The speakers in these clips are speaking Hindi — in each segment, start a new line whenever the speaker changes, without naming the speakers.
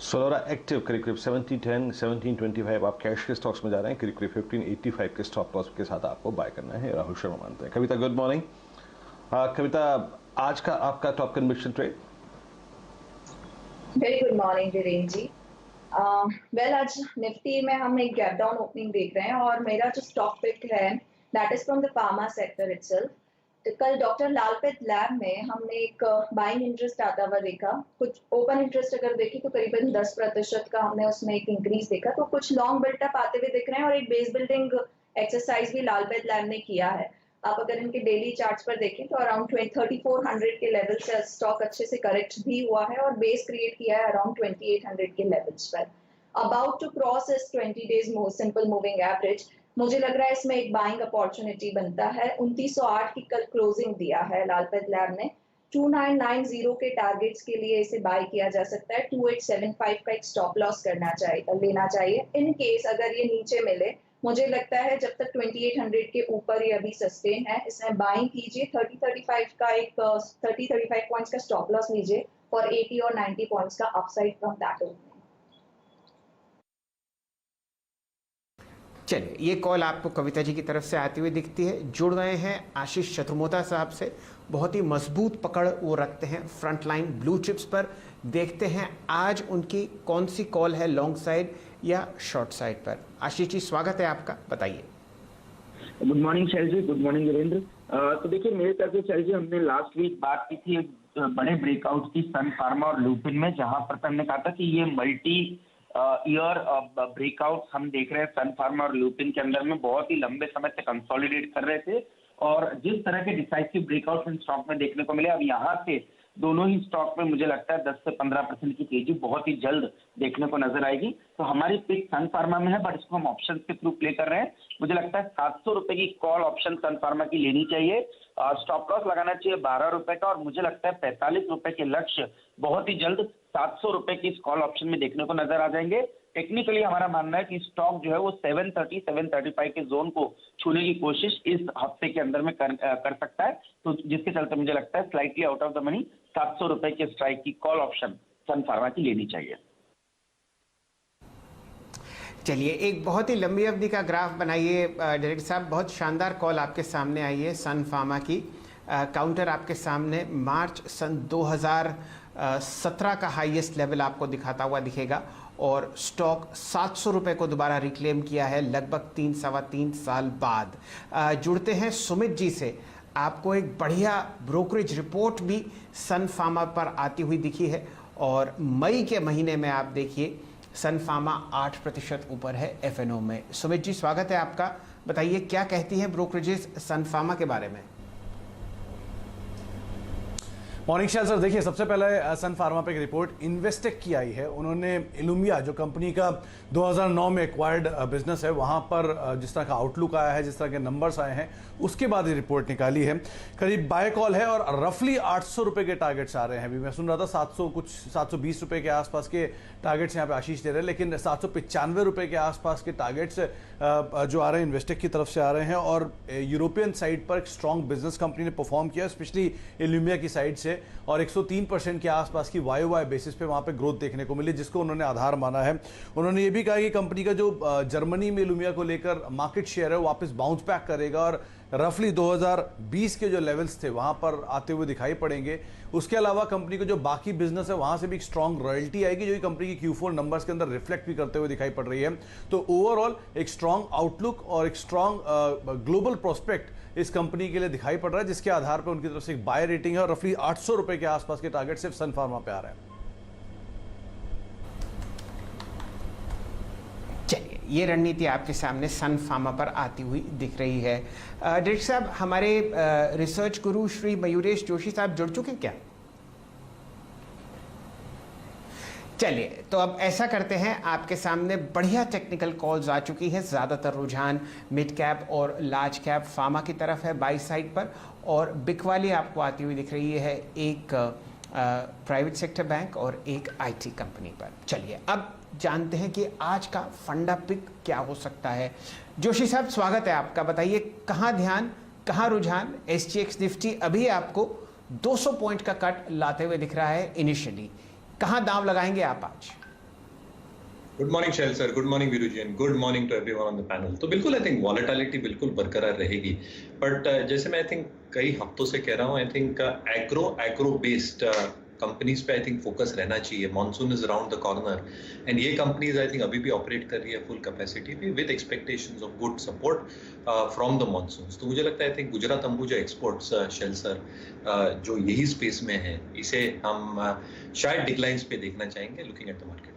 सोलोरा एक्टिव करीब 1710, 1725 आप कैश के स्टॉक्स में जा रहे हैं, करीब 1585 के स्टॉप लॉस के साथ आपको बाय करना है। राहुल शर्मा मानते हैं। कविता गुड मॉर्निंग। कविता, आज का आपका top conviction trade?
Very good morning Virender ji. Well, आज निफ्टी में हम एक गैप डाउन ओपनिंग देख रहे हैं और मेरा जो स्टॉक पिक है that is from the pharma sector itself. तो कल डॉक्टर लालपेथ लैब में हमने एक बाइंग इंटरेस्ट आता हुआ देखा। कुछ ओपन इंटरेस्ट अगर देखें तो करीबन 10% का हमने उसमें एक इंक्रीज देखा। तो कुछ लॉन्ग बिल्डअप आते हुए दिख रहे हैं और एक बेस बिल्डिंग एक्सरसाइज भी लालपेथ लैब ने किया है। आप अगर इनके डेली चार्ट्स पर देखें तो अराउंड 3400 के लेवल से स्टॉक अच्छे से करेक्ट भी हुआ है और बेस क्रिएट किया है अराउंड 2800 के लेवल्स पर। अबाउट टू क्रॉस इस 20 डेज सिंपल मूविंग एवरेज। मुझे लग रहा है इसमें एक बाइंग अपॉर्चुनिटी बनता है। 2908 की कल क्लोजिंग दिया है लालपेथ लैब ने। 2990 के टारगेट्स के लिए इसे बाय किया जा सकता है। 2875 का एक स्टॉप लॉस लेना चाहिए। इन केस अगर ये नीचे मिले, मुझे लगता है जब तक 2800 के ऊपर ये अभी सस्टेन है, इसमें बाइंग कीजिए। 30-35 का एक 30-35 पॉइंट्स का स्टॉप लॉस लीजिए और 80 और 90 पॉइंट्स का अपसाइड फ्रॉम दैट ओपनिंग।
चलिए, ये कॉल आपको कविता जी की तरफ से आती हुई दिखती है। जुड़ गए हैं आशीष चतुर्मोता साहब से। बहुत ही मजबूत पकड़ वो रखते हैं फ्रंट लाइन ब्लू चिप्स पर। देखते हैं आज उनकी कौन सी कॉल है, लॉन्ग साइड या शॉर्ट साइड पर। आशीष जी, स्वागत है आपका, बताइए।
गुड मॉर्निंग शैल जी, गुड मॉर्निंग वीरेंद्र। तो देखिए, मेरे तरफ से शैल जी, हमने लास्ट वीक बात की थी एक बड़े ब्रेकआउट की सन फार्मा और लुपिन में, जहां पर हमने कहा था कि ये मल्टी ईयर ब्रेकआउट हम देख रहे हैं सन फार्मा और लुपिन के अंदर में। बहुत ही लंबे समय से कंसोलिडेट कर रहे थे और जिस तरह के डिसाइसिव ब्रेकआउट इन स्टॉक में देखने को मिले, अब यहाँ से दोनों ही स्टॉक में मुझे लगता है 10 से 15% की तेजी बहुत ही जल्द देखने को नजर आएगी। तो हमारी पिक सन फार्मा में है, बट इसको हम ऑप्शन के थ्रू प्ले कर रहे हैं। मुझे लगता है 700 रुपए की कॉल ऑप्शन सन फार्मा की लेनी चाहिए। स्टॉप लॉस लगाना चाहिए 12 रुपए का, और मुझे लगता है 45 रुपए के लक्ष्य बहुत ही जल्द 700 रुपए की इस कॉल ऑप्शन में देखने को नजर आ जाएंगे। टेक्निकली हमारा मानना है कि स्टॉक जो है वो 730-735 के जोन को छूने की कोशिश इस हफ्ते के अंदर में कर सकता है। तो जिसके चलते मुझे लगता है slightly out of the money 700 रुपए के स्ट्राइक की कॉल ऑप्शन सन फार्मा की लेनी चाहिए।
चलिए, एक बहुत ही लंबी अवधि का ग्राफ बनाइए डायरेक्टर साहब। बहुत शानदार कॉल आपके सामने आई है सन फार्मा की। काउंटर आपके सामने मार्च सन 2017 का हाईएस्ट लेवल आपको दिखाता हुआ दिखेगा और स्टॉक 700 रुपये को दोबारा रिक्लेम किया है लगभग 3-3.25 साल बाद। जुड़ते हैं सुमित जी से। आपको एक बढ़िया ब्रोकरेज रिपोर्ट भी सन फार्मा पर आती हुई दिखी है और मई के महीने में आप देखिए सन फार्मा 8% ऊपर है एफएनओ में। सुमित जी, स्वागत है आपका। बताइए क्या कहती है ब्रोकरेजेस सन फार्मा के बारे में।
मॉर्निंग शैल सर, देखिए सबसे पहले सन फार्मा पे एक रिपोर्ट इन्वेस्टेक की आई है। उन्होंने इलुमिया, जो कंपनी का 2009 में एक्वायर्ड बिजनेस है, वहाँ पर जिस तरह का आउटलुक आया है, जिस तरह के नंबर्स आए हैं, उसके बाद ये रिपोर्ट निकाली है। करीब बाय कॉल है और रफली 800 रुपये के टारगेट्स आ रहे हैं। अभी मैं सुन रहा था 720 रुपये के आसपास के टारगेट्स यहाँ पे आशीष दे रहे हैं, लेकिन 795 रुपये के आसपास के टारगेट्स जो आ रहे हैं इन्वेस्टेक की तरफ से आ रहे हैं। और यूरोपियन साइड पर एक स्ट्रॉन्ग बिजनेस कंपनी ने परफॉर्म किया, स्पेशली इलुमिया की साइड से, और 103% के आसपास की वाई बेसिस पे वहां पे ग्रोथ देखने को मिली, जिसको उन्होंने आधार माना है। उन्होंने ये भी कहा कि कंपनी का जो जर्मनी में इलुमिया को लेकर मार्केट शेयर है वो वापस बाउंस बैक करेगा और रफली 2020 के जो लेवल्स थे वहां पर आते हुए दिखाई पड़ेंगे। उसके अलावा कंपनी को जो बाकी बिजनेस है वहां से भी एक स्ट्रॉन्ग रॉयल्टी आएगी, जो कंपनी की Q4 नंबर्स के अंदर रिफ्लेक्ट भी करते हुए दिखाई पड़ रही है। तो ओवरऑल एक स्ट्रॉन्ग आउटलुक और एक स्ट्रॉन्ग ग्लोबल प्रोस्पेक्ट इस कंपनी के लिए दिखाई पड़ रहा है, जिसके आधार पर उनकी तरफ से एक बाय रेटिंग है और रफली 800 रुपए के आसपास के टारगेट सिर्फ सन फार्मा पे आ रहे हैं।
चलिए, ये रणनीति आपके सामने सन फार्मा पर आती हुई दिख रही है। डायरेक्टर साहब, हमारे रिसर्च गुरु श्री मयूरेश जोशी साहब जुड़ चुके क्या? चलिए, तो अब ऐसा करते हैं, आपके सामने बढ़िया टेक्निकल कॉल्स आ चुकी है। ज़्यादातर रुझान मिड कैप और लार्ज कैप फार्मा की तरफ है बाई साइड पर, और बिक वाली आपको आती हुई दिख रही है एक प्राइवेट सेक्टर बैंक और एक आईटी कंपनी पर। चलिए, अब जानते हैं कि आज का फंडा पिक क्या हो सकता है। जोशी साहब, स्वागत है आपका। बताइए कहाँ ध्यान, कहाँ रुझान। SGX निफ्टी अभी आपको 200 पॉइंट का कट लाते हुए दिख रहा है इनिशियली। कहाँ दांव लगाएंगे आप आज?
Good morning Shail sir, good morning Veeru ji, and good morning to everyone on the panel. तो बिल्कुल आई थिंक वॉलेटिलिटी बिल्कुल बरकरार रहेगी, बट जैसे मैं आई थिंक कई हफ्तों से कह रहा हूँ, I think agro based companies पे आई थिंक फोकस रहना चाहिए। Monsoon is around the corner and ये कंपनीज आई थिंक अभी भी ऑपरेट कर रही है फुल कैपेसिटी पे with expectations of good support from the monsoons. तो मुझे लगता है I think Gujarat Ambuja exports Shail sir जो यही स्पेस में है, इसे हम शायद डिक्लाइंस पे देखना चाहेंगे लुकिंग एट द मार्केट।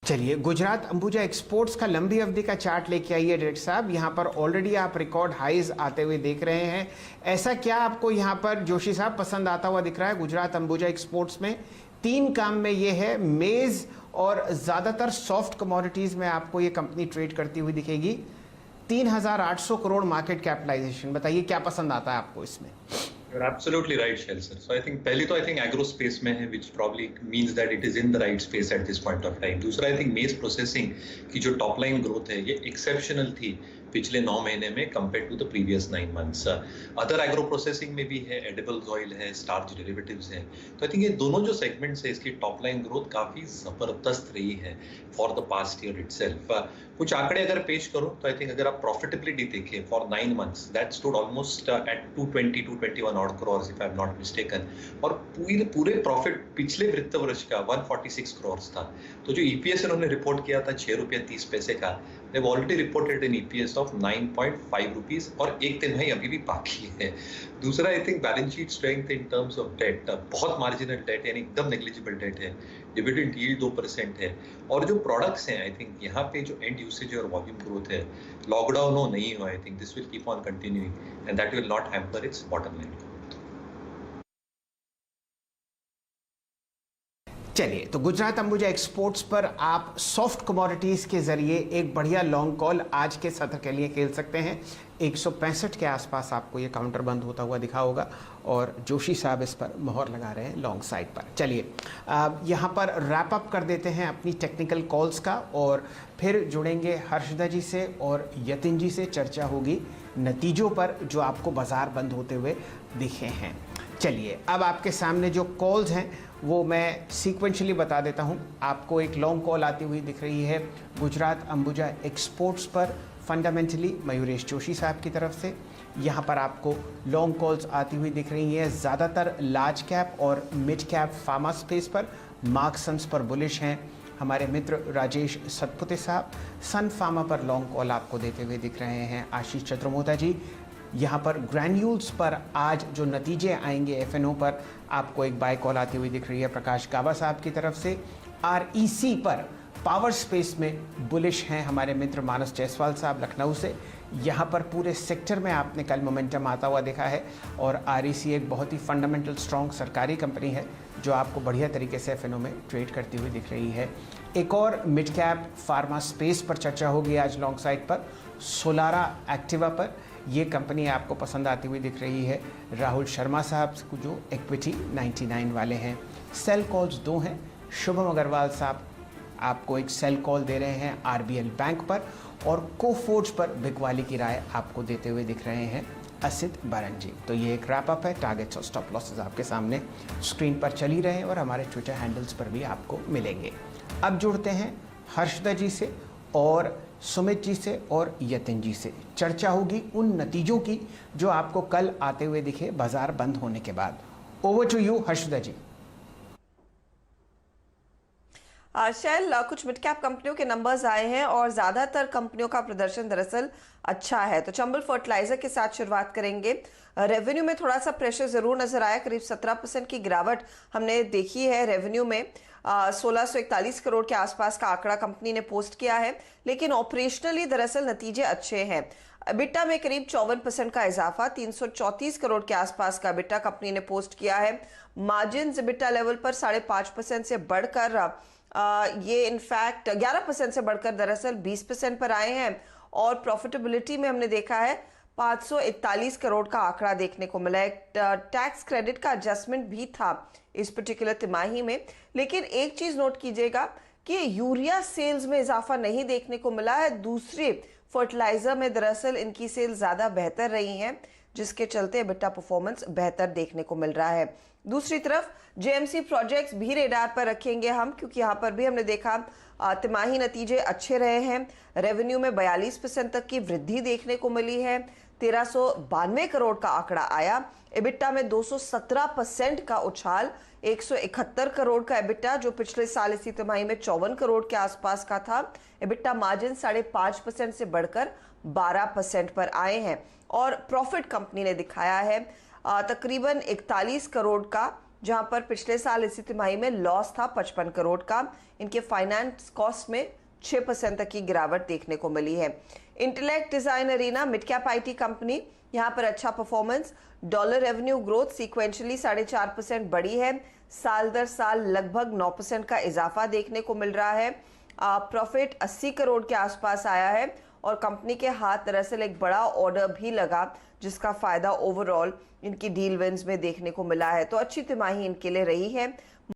चलिए, गुजरात अंबुजा एक्सपोर्ट्स का लंबी अवधि का चार्ट लेके आइए डायरेक्टर साहब। यहाँ पर ऑलरेडी आप रिकॉर्ड हाईज आते हुए देख रहे हैं। ऐसा क्या आपको यहाँ पर जोशी साहब पसंद आता हुआ दिख रहा है गुजरात अंबुजा एक्सपोर्ट्स में? 3 काम में ये है, मेज और ज़्यादातर सॉफ्ट कमोडिटीज़ में आपको ये कंपनी ट्रेड करती हुई दिखेगी। 3,800 करोड़ मार्केट कैपिटलाइजेशन। बताइए क्या पसंद आता है आपको इसमें?
You're absolutely right, Shell sir. So I think पहली तो I think agro space में है, which probably means that it is in the right space at this point of time. दूसरा I think maize processing की जो top line growth है ये exceptional थी पिछले 9 महीने में compared to the previous 9 months. Other agro processing में भी है, edibles oil है, starch derivatives है। तो I think ये दोनों जो segments है इसकी top line growth काफी जबरदस्त रही है for the past year itself. कुछ आंकड़े अगर पेश करूं तो I think अगर आप profitability देखें for 9 months that stood almost at 221 odd crores if I'm not mistaken, और पूरे प्रॉफिट पिछले वित्त वर्ष का 146 crores था। तो जो EPS इन्होंने रिपोर्ट किया था ₹6.30 का, they've already reported an EPS of 9.5 rupees और एक तिमाही अभी भी बाकी है। दूसरा I think balance sheet strength in terms of debt, बहुत मार्जिनल डेट यानी एकदम नेग्लिजिबल डेट है। डिविडेंड यील्ड 2% है, और जो प्रोडक्ट्स हैं आई थिंक यहाँ पे जो एंड यूसेज और वॉल्यूम ग्रोथ है, लॉकडाउन हो नहीं हो, I think this will keep on continuing and that will not hamper it's bottom line.
चलिए, तो गुजरात अंबुजा एक्सपोर्ट्स पर आप सॉफ्ट कमोडिटीज़ के ज़रिए एक बढ़िया लॉन्ग कॉल आज के सत्र के लिए खेल सकते हैं। 165 के आसपास आपको ये काउंटर बंद होता हुआ दिखा होगा और जोशी साहब इस पर मोहर लगा रहे हैं लॉन्ग साइड पर। चलिए, यहाँ पर रैप अप कर देते हैं अपनी टेक्निकल कॉल्स का और फिर जुड़ेंगे हर्षदा जी से और यतिन जी से। चर्चा होगी नतीजों पर जो आपको बाज़ार बंद होते हुए दिखे हैं। चलिए, अब आपके सामने जो कॉल्स हैं वो मैं सीक्वेंशली बता देता हूं। आपको एक लॉन्ग कॉल आती हुई दिख रही है गुजरात अंबुजा एक्सपोर्ट्स पर फंडामेंटली मयूरेश जोशी साहब की तरफ से। यहां पर आपको लॉन्ग कॉल्स आती हुई दिख रही हैं ज़्यादातर लार्ज कैप और मिड कैप फार्मा स्पेस पर। मार्क्सन्स पर बुलिश हैं हमारे मित्र राजेश सतपुते साहब। सन फार्मा पर लॉन्ग कॉल आपको देते हुए दिख रहे हैं आशीष चतुर्मोता जी। यहाँ पर ग्रैन्यूल्स पर आज जो नतीजे आएंगे एफएनओ पर, आपको एक बाय कॉल आती हुई दिख रही है प्रकाश कावा साहब की तरफ से। आरईसी पर पावर स्पेस में बुलिश हैं हमारे मित्र मानस जायसवाल साहब लखनऊ से। यहाँ पर पूरे सेक्टर में आपने कल मोमेंटम आता हुआ देखा है और आरईसी एक बहुत ही फंडामेंटल स्ट्रॉन्ग सरकारी कंपनी है जो आपको बढ़िया तरीके से एफएनओ में ट्रेड करती हुई दिख रही है। एक और मिड कैप फार्मा स्पेस पर चर्चा होगी आज लॉन्ग साइड पर, सोलारा एक्टिवा पर। ये कंपनी आपको पसंद आती हुई दिख रही है राहुल शर्मा साहब जो इक्विटी 99 वाले हैं। सेल कॉल्स 2 हैं। शुभम अग्रवाल साहब आपको एक सेल कॉल दे रहे हैं आरबीएल बैंक पर और कोफोर्ज पर बिकवाली की राय आपको देते हुए दिख रहे हैं असित बारन जी। तो ये एक रैप अप है। टारगेट्स और स्टॉप लॉसेस आपके सामने स्क्रीन पर चल ही रहे हैं और हमारे ट्विटर हैंडल्स पर भी आपको मिलेंगे। अब जुड़ते हैं हर्षदा जी से और सुमित जी से और यतिन जी से। चर्चा होगी उन नतीजों की जो आपको कल आते हुए दिखे बाजार बंद होने के बाद। Over to you Harshada ji.
Shail, कुछ मिड कैप कंपनियों के नंबर्स आए हैं और ज्यादातर कंपनियों का प्रदर्शन दरअसल अच्छा है। तो चंबल फर्टिलाइजर के साथ शुरुआत करेंगे। रेवेन्यू में थोड़ा सा प्रेशर जरूर नजर आया, करीब 17% की गिरावट हमने देखी है रेवेन्यू में। 1641 करोड़ के आसपास का आंकड़ा कंपनी ने पोस्ट किया है, लेकिन ऑपरेशनली दरअसल नतीजे अच्छे हैं। EBITDA में करीब 54% का इजाफा, 334 करोड़ के आसपास का EBITDA कंपनी ने पोस्ट किया है। मार्जिन EBITDA लेवल पर 5.5% से बढ़कर ये इनफैक्ट 11% से बढ़कर दरअसल 20% पर आए हैं। और प्रॉफिटेबिलिटी में हमने देखा है 541 करोड़ का आंकड़ा देखने को मिला है। टैक्स क्रेडिट का एडजस्टमेंट भी था इस पर्टिकुलर तिमाही में, लेकिन एक चीज नोट कीजिएगा कि यूरिया सेल्स में इजाफा नहीं देखने को मिला है। दूसरे फर्टिलाइजर में दरअसल इनकी सेल ज्यादा बेहतर रही हैं। जिसके चलते एबिटा परफॉर्मेंस बेहतर देखने को मिल रहा है। दूसरी तरफ जेएमसी प्रोजेक्ट्स भी रेडार पर रखेंगे हम, क्योंकि यहाँ पर भी हमने देखा तिमाही नतीजे अच्छे रहे हैं। रेवेन्यू में 42% तक की वृद्धि देखने को मिली है, 1392 करोड़ का आंकड़ा आया। एबिटा में 217% का उछाल, 171 करोड़ का एबिटा जो पिछले साल इसी तिमाही में 54 करोड़ के आसपास का था। एबिटा मार्जिन 5.5% से बढ़कर 12% पर आए हैं और प्रॉफिट कंपनी ने दिखाया है तकरीबन 41 करोड़ का, जहां पर पिछले साल इसी तिमाही में लॉस था 55 करोड़ का। इनके फाइनेंस कॉस्ट में 6% तक की गिरावट देखने को मिली है। Intellect design arena mid cap IT company, यहां पर अच्छा performance, dollar revenue growth sequentially 4.5% बढ़ी है, साल दर साल लगभग 9% का इजाफा देखने को मिल रहा है। प्रॉफिट 80 करोड़ के आसपास आया है और कंपनी के हाथ दरअसल एक बड़ा ऑर्डर भी लगा, जिसका फायदा ओवरऑल इनकी डील विंस में देखने को मिला है। तो अच्छी तिमाही इनके लिए रही है।